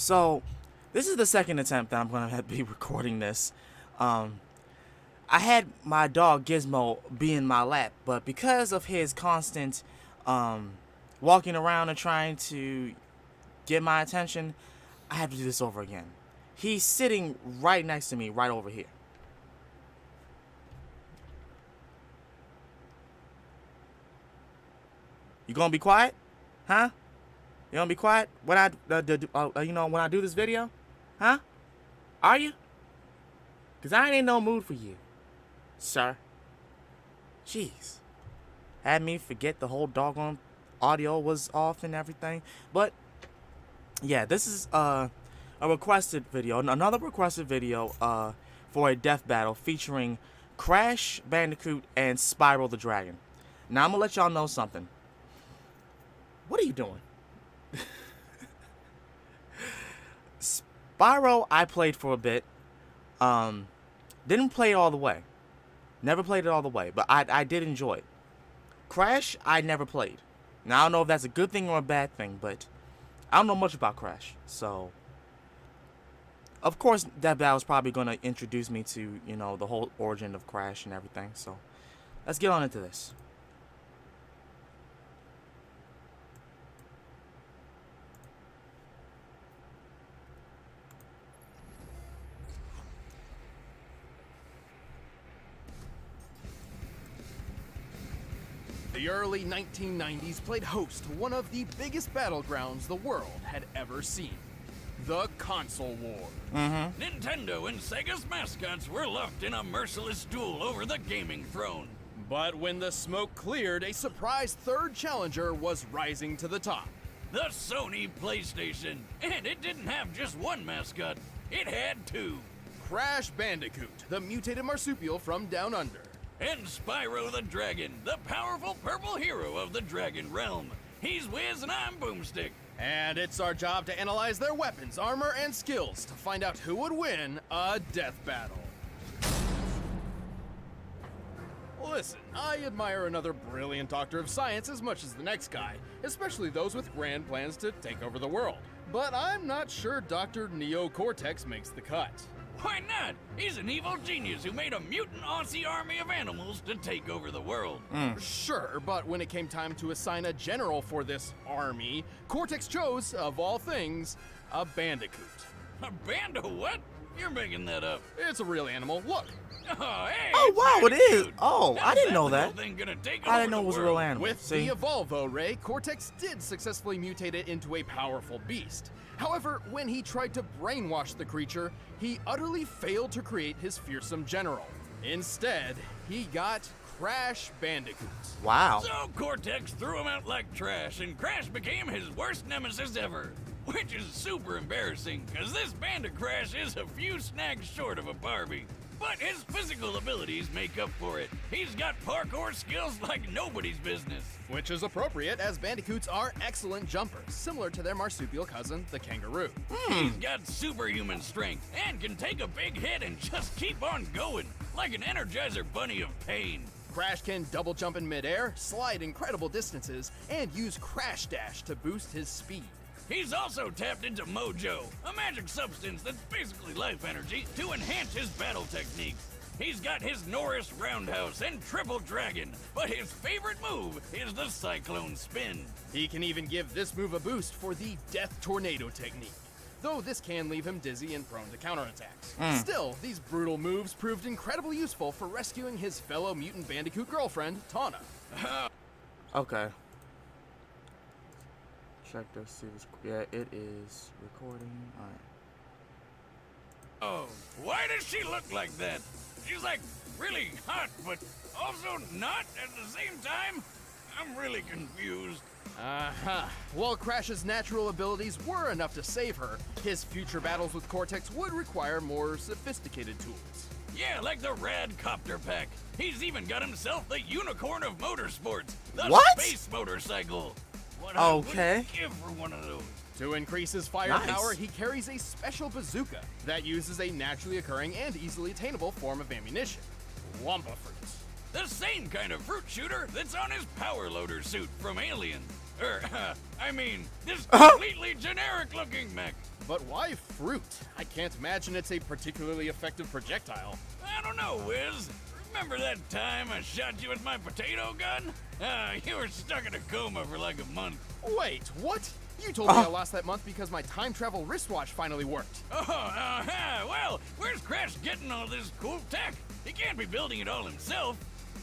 So, this is the second attempt that I'm going to be recording this. I had my dog Gizmo be in my lap, but because of his constant walking around and trying to get my attention, I have to do this over again. He's sitting right next to me, right over here. You gonna be quiet? Huh? You gonna be quiet when I when I do this video? Huh? Are you? Cause I ain't in no mood for you, sir. Jeez. Had me forget the whole doggone audio was off and everything. But yeah, this is a requested video, another requested video for a death battle featuring Crash Bandicoot and Spyro the Dragon. Now I'm gonna let y'all know something. What are you doing? Spyro, I played for a bit. Didn't play it all the way. Never played it all the way, but I did enjoy it. Crash, I never played. Now, I don't know if that's a good thing or a bad thing, but I don't know much about Crash. So, of course, that battle's probably going to introduce me to, the whole origin of Crash and everything. So, let's get on into this. The early 1990s played host to one of the biggest battlegrounds the world had ever seen. The console war. Nintendo and Sega's mascots were locked in a merciless duel over the gaming throne. But when the smoke cleared, a surprise third challenger was rising to the top. The Sony PlayStation. And it didn't have just one mascot, it had two. Crash Bandicoot, the mutated marsupial from Down Under. And Spyro the Dragon, the powerful purple hero of the Dragon Realm. He's Wiz and I'm Boomstick. And it's our job to analyze their weapons, armor, and skills to find out who would win a death battle. Listen, I admire another brilliant doctor of science as much as the next guy, especially those with grand plans to take over the world. But I'm not sure Dr. Neo Cortex makes the cut. Why not? He's an evil genius who made a mutant Aussie army of animals to take over the world. Sure, but when it came time to assign a general for this army, Cortex chose, of all things, a bandicoot. A band of what? You're making that up. It's a real animal. Look. Oh, hey, Oh, wow, it is. Bandicoot. Oh, I How's didn't know little that. thing gonna take I over didn't know the it was a world? real animal. With See? the Evolvo Ray, Cortex did successfully mutate it into a powerful beast. However, when he tried to brainwash the creature, he utterly failed to create his fearsome general. Instead, he got Crash Bandicoot. Wow. So Cortex threw him out like trash, and Crash became his worst nemesis ever. Which is super embarrassing, because this Band Crash is a few snags short of a Barbie. But his physical abilities make up for it. He's got parkour skills like nobody's business. Which is appropriate, as bandicoots are excellent jumpers, similar to their marsupial cousin, the kangaroo. He's got superhuman strength, and can take a big hit and just keep on going, like an Energizer Bunny of pain. Crash can double jump in midair, slide incredible distances, and use Crash Dash to boost his speed. He's also tapped into Mojo, a magic substance that's basically life energy, to enhance his battle techniques. He's got his Norris Roundhouse and Triple Dragon, but his favorite move is the Cyclone Spin. He can even give this move a boost for the Death Tornado technique, though this can leave him dizzy and prone to counterattacks. Still, these brutal moves proved incredibly useful for rescuing his fellow mutant bandicoot girlfriend, Tawna. Okay. Check this. See this. Yeah, it is recording. All right. Oh, why does she look like that? She's like really hot, but also not at the same time? I'm really confused. While Crash's natural abilities were enough to save her, his future battles with Cortex would require more sophisticated tools. Yeah, like the Rad Copter Pack. He's even got himself the Unicorn of Motorsports, the What? Space Motorcycle. What Okay. I would give for one of those. To increase his firepower, Nice. he carries a special bazooka that uses a naturally occurring and easily attainable form of ammunition, Wampa fruits. The same kind of fruit shooter that's on his power loader suit from Alien. I mean, this completely generic looking mech. but why fruit? I can't imagine it's a particularly effective projectile. I don't know, Wiz. Remember that time I shot you with my potato gun? You were stuck in a coma for like a month. Wait, what? You told me I lost that month because my time travel wristwatch finally worked. Well, where's Crash getting all this cool tech? He can't be building it all himself.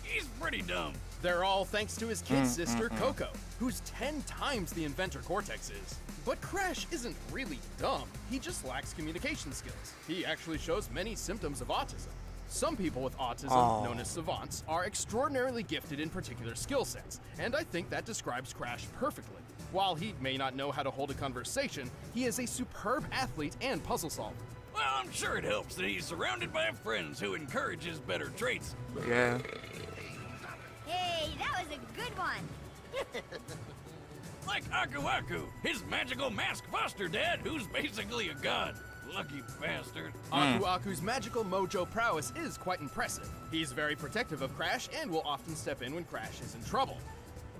He's pretty dumb. They're all thanks to his kid sister, Coco, who's 10 times the inventor Cortex is. But Crash isn't really dumb. He just lacks communication skills. He actually shows many symptoms of autism. Some people with autism, known as savants, are extraordinarily gifted in particular skill sets, and I think that describes Crash perfectly. While he may not know how to hold a conversation, he is a superb athlete and puzzle solver. Well, I'm sure it helps that he's surrounded by friends who encourage his better traits. Yeah. Hey, that was a good one. Like Aku Aku, his magical mask foster dad, who's basically a god. Lucky bastard. Aku Aku's magical mojo prowess is quite impressive. He's very protective of Crash and will often step in when Crash is in trouble.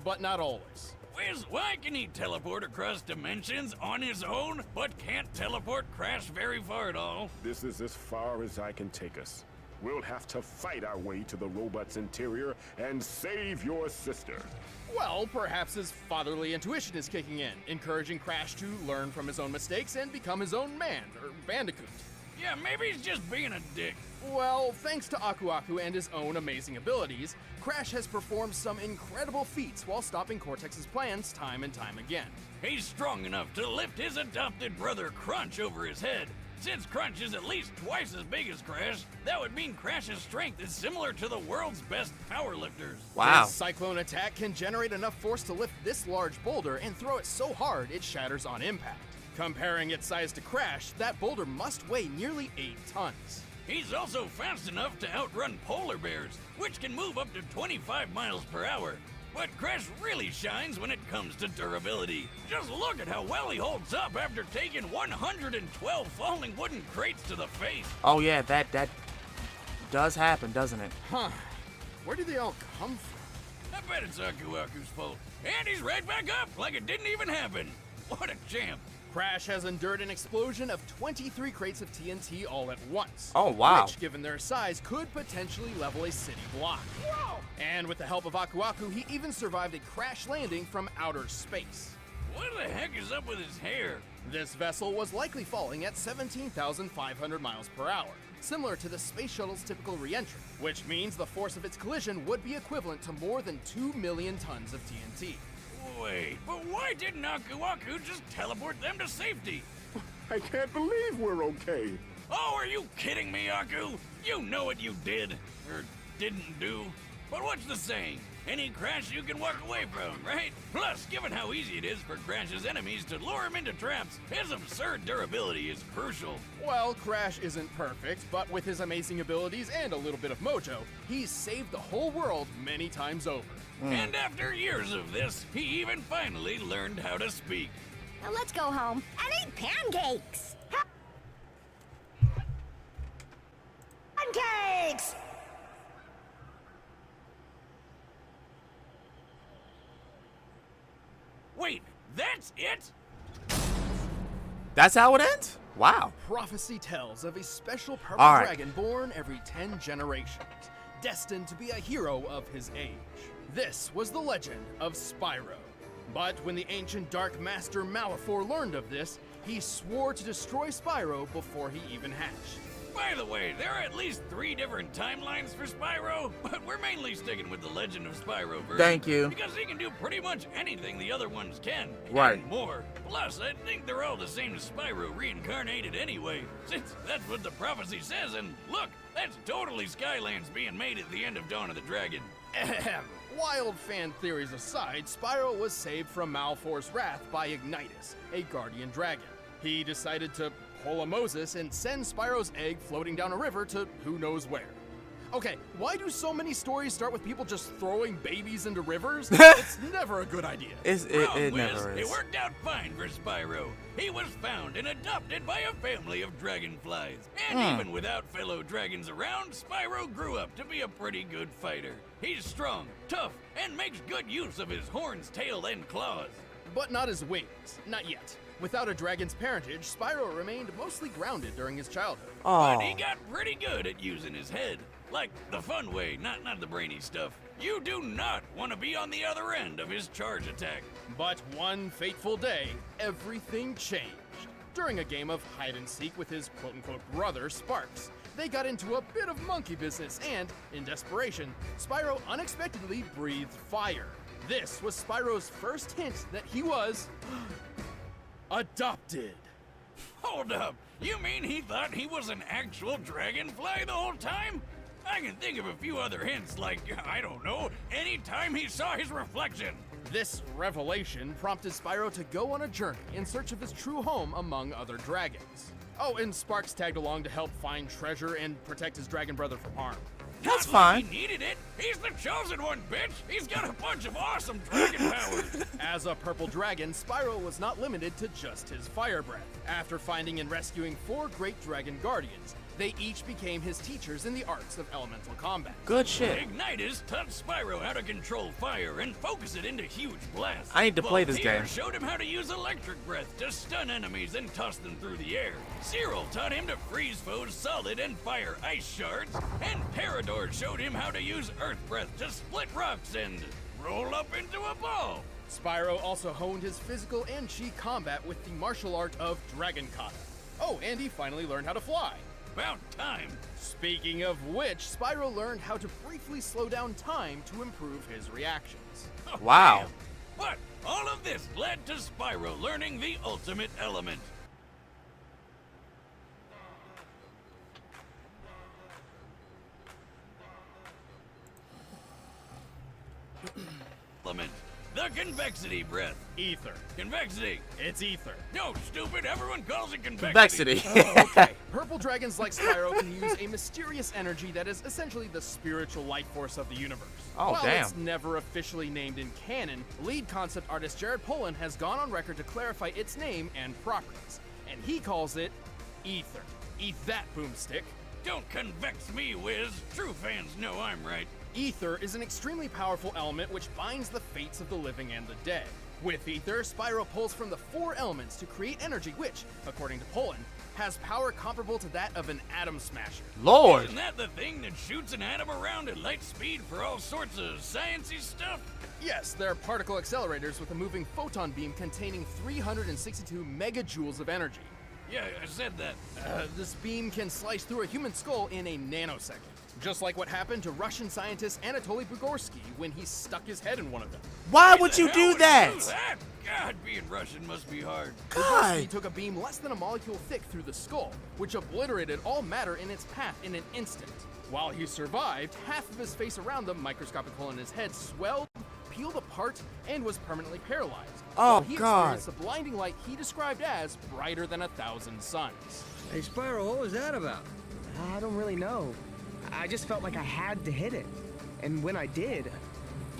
But not always. Wiz, why can he teleport across dimensions on his own, but can't teleport Crash very far at all? This is as far as I can take us. We'll have to fight our way to the robot's interior and save your sister. Well, perhaps his fatherly intuition is kicking in, encouraging Crash to learn from his own mistakes and become his own man, or bandicoot. Yeah, maybe he's just being a dick. Well, thanks to Aku Aku and his own amazing abilities, Crash has performed some incredible feats while stopping Cortex's plans time and time again. He's strong enough to lift his adopted brother Crunch over his head. Since Crunch is at least twice as big as Crash, that would mean Crash's strength is similar to the world's best powerlifters. Wow. His cyclone attack can generate enough force to lift this large boulder and throw it so hard it shatters on impact. Comparing its size to Crash, that boulder must weigh nearly 8 tons. He's also fast enough to outrun polar bears, which can move up to 25 miles per hour. But Crash really shines when it comes to durability. Just look at how well he holds up after taking 112 falling wooden crates to the face. Oh yeah, that does happen, doesn't it? Huh. Where do they all come from? I bet it's Aku Aku's fault. And he's right back up like it didn't even happen. What a champ. Crash has endured an explosion of 23 crates of TNT all at once. Oh, wow. Which, given their size, could potentially level a city block. Whoa! And with the help of Aku Aku, he even survived a crash landing from outer space. What the heck is up with his hair? This vessel was likely falling at 17,500 miles per hour, similar to the space shuttle's typical re-entry, which means the force of its collision would be equivalent to more than 2 million tons of TNT. Wait, but why didn't Aku Aku just teleport them to safety? I can't believe we're okay. Oh, are you kidding me, Aku? You know what you did, or didn't do. But what's the saying? Any Crash you can walk away from, right? Plus, given how easy it is for Crash's enemies to lure him into traps, his absurd durability is crucial. Well, Crash isn't perfect, but with his amazing abilities and a little bit of mojo, he's saved the whole world many times over. And after years of this, he even finally learned how to speak. Now let's go home and eat pancakes. Pancakes! Wait, that's it? That's how it ends? Wow. Prophecy tells of a special purple All right. dragon born every 10 generations, destined to be a hero of his age. This was the legend of Spyro. But when the ancient Dark Master Malefor learned of this, he swore to destroy Spyro before he even hatched. By the way, there are at least 3 different timelines for Spyro, but we're mainly sticking with the Legend of Spyro version. Thank you. Because he can do pretty much anything the other ones can, Right. and more. Plus, I think they're all the same as Spyro reincarnated anyway, since that's what the prophecy says, and look, that's totally Skylands being made at the end of Dawn of the Dragon. Ahem. Wild fan theories aside, Spyro was saved from Malefor's wrath by Ignitus, a guardian dragon. He decided to pull a Moses and send Spyro's egg floating down a river to who knows where. Okay, why do so many stories start with people just throwing babies into rivers? It's never a good idea. It Wiz, never it is. worked out fine for Spyro. He was found and adopted by a family of dragonflies. And even without fellow dragons around, Spyro grew up to be a pretty good fighter. He's strong, tough, and makes good use of his horns, tail, and claws. But not his wings. Not yet. Without a dragon's parentage, Spyro remained mostly grounded during his childhood. But he got pretty good at using his head. Like the fun way, not the brainy stuff. You do not want to be on the other end of his charge attack. But one fateful day, everything changed. During a game of hide-and-seek with his quote-unquote brother, Sparks, they got into a bit of monkey business and, in desperation, Spyro unexpectedly breathed fire. This was Spyro's first hint that he was adopted. Hold up, you mean he thought he was an actual dragonfly the whole time? I can think of a few other hints, like, I don't know, anytime he saw his reflection. This revelation prompted Spyro to go on a journey in search of his true home among other dragons. Oh, and Sparks tagged along to help find treasure and protect his dragon brother from harm. That's Not fine. like he needed it. He's the chosen one, bitch. He's got a bunch of awesome dragon powers. As a purple dragon, Spyro was not limited to just his fire breath. After finding and rescuing 4 great dragon guardians, they each became his teachers in the arts of elemental combat. Good shit. Ignitus taught Spyro how to control fire and focus it into huge blasts. I need to play this Voltaire game. showed him how to use electric breath to stun enemies and toss them through the air. Cyril taught him to freeze foes solid and fire ice shards. And Parador showed him how to use earth breath to split rocks and roll up into a ball. Spyro also honed his physical and chi combat with the martial art of Dragon Kata. Oh, and he finally learned how to fly. About time. Speaking of which, Spyro learned how to briefly slow down time to improve his reactions. Oh, Wow. damn. But all of this led to Spyro learning the ultimate element. Element. The convexity breath. Ether. Convexity. It's ether. No, stupid. Everyone calls it convexity. Convexity. Okay, purple dragons like Spyro can use a mysterious energy that is essentially the spiritual life force of the universe. Oh, While damn. it's never officially named in canon, lead concept artist Jared Polin has gone on record to clarify its name and properties, and he calls it ether. Eat that, boomstick. Don't convex me, Wiz. True fans know I'm right. Ether is an extremely powerful element which binds the fates of the living and the dead. With ether, Spyro pulls from the 4 elements to create energy which, according to Polin, has power comparable to that of an atom smasher. Lord. Isn't that the thing that shoots an atom around at light speed for all sorts of sciencey stuff? Yes, they're particle accelerators with a moving photon beam containing 362 megajoules of energy. Yeah, I said that. This beam can slice through a human skull in a nanosecond. Just like what happened to Russian scientist Anatoly Bugorsky when he stuck his head in one of them. Why Why would the you hell do would that? do that? God, being Russian must be hard. Bugorsky God. took a beam less than a molecule thick through the skull, which obliterated all matter in its path in an instant. While he survived, half of his face around the microscopic hole in his head swelled, peeled apart, and was permanently paralyzed. Oh, while he God. experienced a blinding light he described as brighter than 1,000 suns. Hey, Spyro, what was that about? I don't really know. I just felt like I had to hit it. And when I did,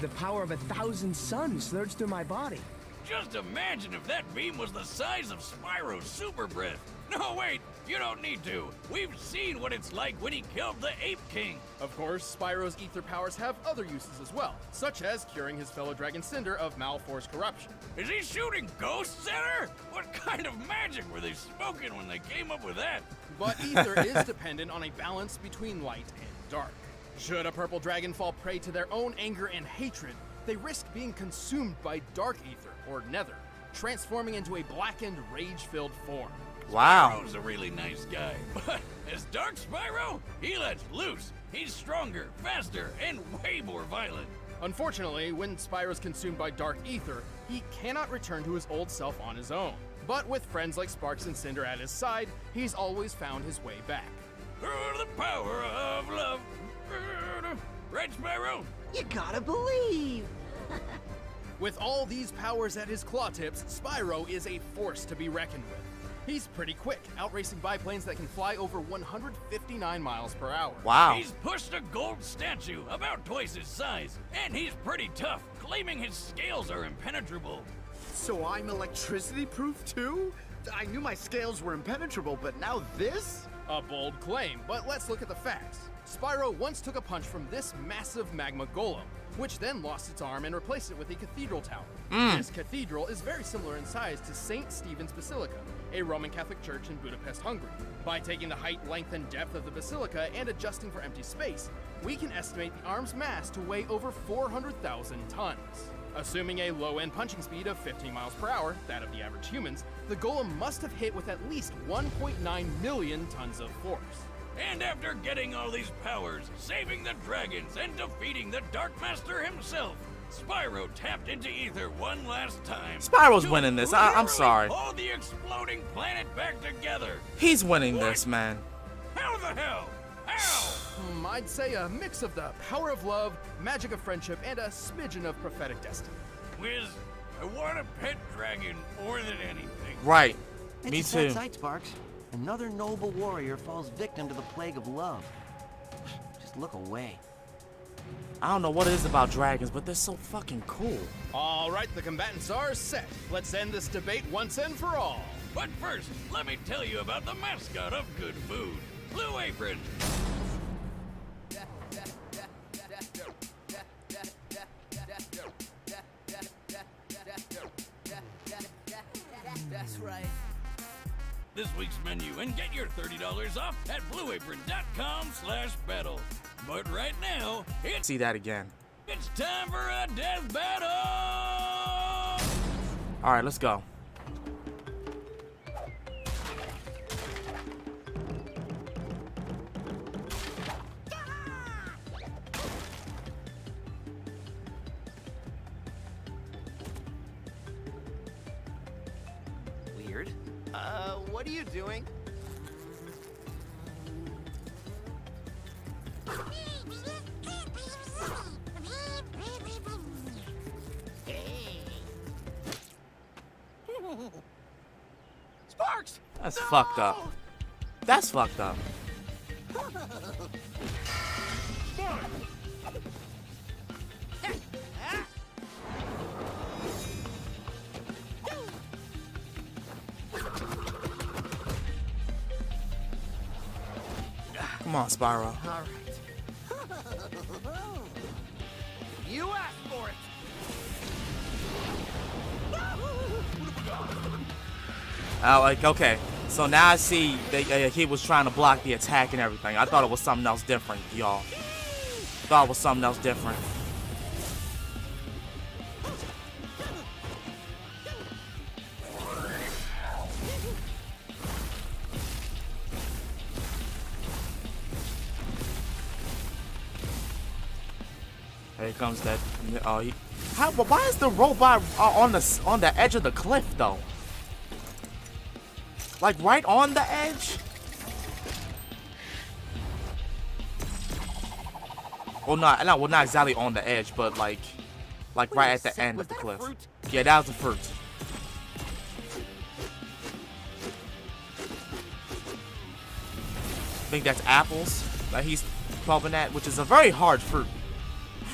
the power of 1,000 suns surged through my body. Just imagine if that beam was the size of Spyro's super breath. No, wait, you don't need to. We've seen what it's like when he killed the Ape King. Of course, Spyro's ether powers have other uses as well, such as curing his fellow dragon Cinder of Malfor's corruption. Is he shooting ghosts at her? What kind of magic were they smoking when they came up with that? But ether is dependent on a balance between light and dark. Should a purple dragon fall prey to their own anger and hatred, they risk being consumed by dark ether, or nether, transforming into a blackened, rage-filled form. Wow. Spyro's a really nice guy, but as Dark Spyro, he lets loose. He's stronger, faster, and way more violent. Unfortunately, when Spyro's consumed by dark ether, he cannot return to his old self on his own. But with friends like Sparks and Cinder at his side, he's always found his way back. Through the power of love. Right, Spyro? You gotta believe. With all these powers at his claw tips, Spyro is a force to be reckoned with. He's pretty quick, outracing biplanes that can fly over 159 miles per hour. Wow. He's pushed a gold statue about twice his size, and he's pretty tough, claiming his scales are impenetrable. So I'm electricity proof too? I knew my scales were impenetrable, but now this? A bold claim, but let's look at the facts. Spyro once took a punch from this massive magma golem, which then lost its arm and replaced it with a cathedral tower. This cathedral is very similar in size to St. Stephen's Basilica, a Roman Catholic church in Budapest, Hungary. By taking the height, length, and depth of the basilica and adjusting for empty space, we can estimate the arm's mass to weigh over 400,000 tons. Assuming a low-end punching speed of 15 miles per hour, that of the average humans, the golem must have hit with at least 1.9 million tons of force. And after getting all these powers, saving the dragons, and defeating the Dark Master himself, Spyro tapped into ether one last time. Spyro's winning this. I'm sorry. Hold the exploding planet back together. He's winning this, man. How the hell? How? I'd say a mix of the power of love, magic of friendship, and a smidgen of prophetic destiny. Wiz, I want a pet dragon more than anything. Right. It's Me a sad too. sight, Sparks. Another noble warrior falls victim to the plague of love. Just look away. I don't know what it is about dragons, but they're so fucking cool. All right, the combatants are set. Let's end this debate once and for all. But first, let me tell you about the mascot of good food, Blue Apron. That's right. This week's menu and get your $30 off at blueapron.com/battle. But right now, See that again. it's time for a death battle! All right, let's go. Weird. What are you doing? Sparks! That's fucked up. That's fucked up. Come on, Spyro. All right. You asked for it. Okay. So now I see that he was trying to block the attack and everything. I thought it was something else different, y'all. Thought it was something else different. Here comes that. But why is the robot on the edge of the cliff though? Like right on the edge? Well, not exactly on the edge, but like right at the end of the cliff. Yeah, that was the fruit. I think that's apples that he's probing at, which is a very hard fruit.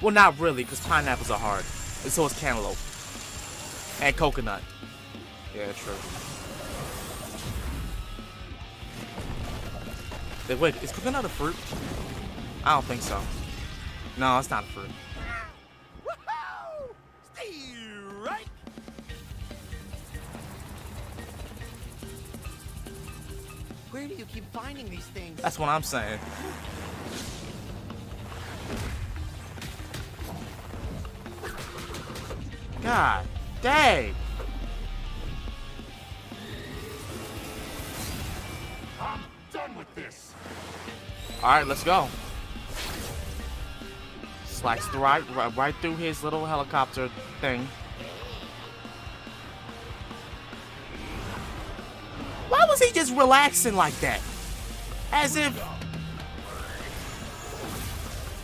Well, not really, because pineapples are hard. And so is cantaloupe. And coconut. Yeah, true. Wait, is coconut a fruit? I don't think so. No, it's not a fruit. Woohoo! Stay right. Where do you keep finding these things? That's what I'm saying. God dang. I'm done with this. Alright, let's go. Slice right through his little helicopter thing. Why was he just relaxing like that? As if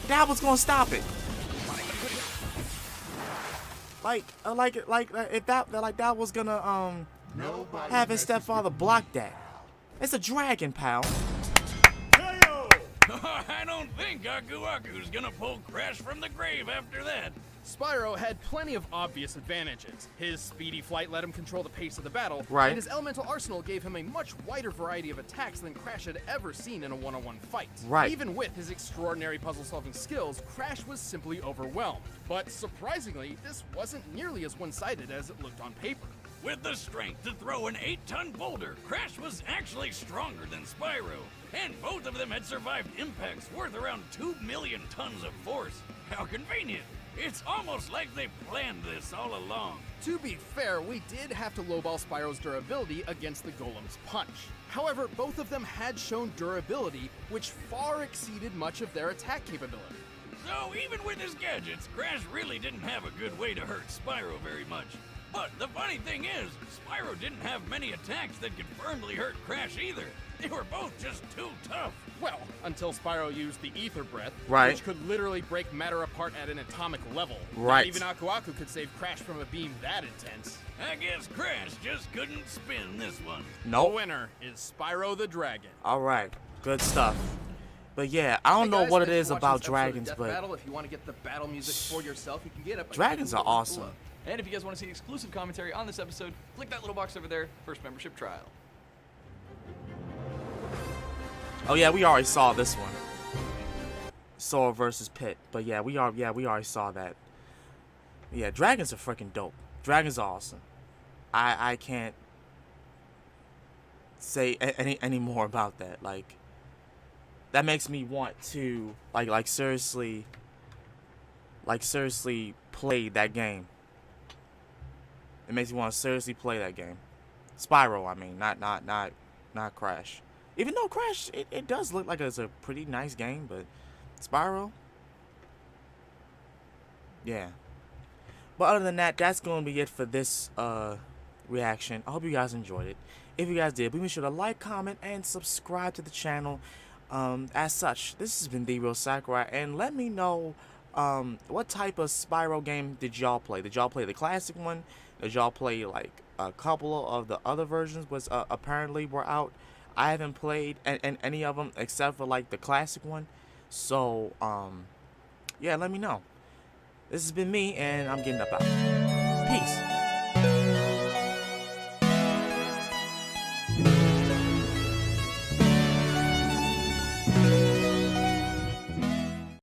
that was gonna stop it. If that was gonna have his stepfather block that. It's a dragon, pal. I don't think Aku Aku's gonna pull Crash from the grave after that. Spyro had plenty of obvious advantages. His speedy flight let him control the pace of the battle, Right. and his elemental arsenal gave him a much wider variety of attacks than Crash had ever seen in a one-on-one fight. Right. Even with his extraordinary puzzle-solving skills, Crash was simply overwhelmed. But surprisingly, this wasn't nearly as one-sided as it looked on paper. With the strength to throw an 8-ton boulder, Crash was actually stronger than Spyro. And both of them had survived impacts worth around 2 million tons of force. How convenient! It's almost like they planned this all along. To be fair, we did have to lowball Spyro's durability against the Golem's punch. However, both of them had shown durability, which far exceeded much of their attack capability. So even with his gadgets, Crash really didn't have a good way to hurt Spyro very much. But the funny thing is, Spyro didn't have many attacks that could firmly hurt Crash either. They were both just too tough. Well, until Spyro used the Ether Breath, Right. which could literally break matter apart at an atomic level. Right. Not even Aku Aku could save Crash from a beam that intense. I guess Crash just couldn't spin this one. The Nope. winner is Spyro the Dragon. All right. Good stuff. But yeah, I don't Hey know guys, what it thanks is for watching about this episode of dragons, Death but Battle. If you want to get the battle music for yourself, you can get it. by dragons clicking are the link awesome. below. And if you guys want to see exclusive commentary on this episode, click that little box over there, first membership trial. Oh yeah, we already saw this one. Sora versus Pit. But yeah, we already saw that. Yeah, dragons are freaking dope. Dragons are awesome. I can't say any more about that. Like, that makes me want to like seriously play that game. It makes me want to seriously play that game. Spyro, I mean, not Crash. Even though Crash, it does look like it's a pretty nice game, but Spyro, yeah. But other than that, that's going to be it for this reaction. I hope you guys enjoyed it. If you guys did, please be sure to like, comment, and subscribe to the channel. As such, this has been The Real Sakurai, and let me know what type of Spyro game did y'all play? Did y'all play the classic one? Did y'all play like a couple of the other versions was apparently were out? I haven't played any of them except for like the classic one. So yeah, let me know. This has been me, and I'm getting up out. Peace.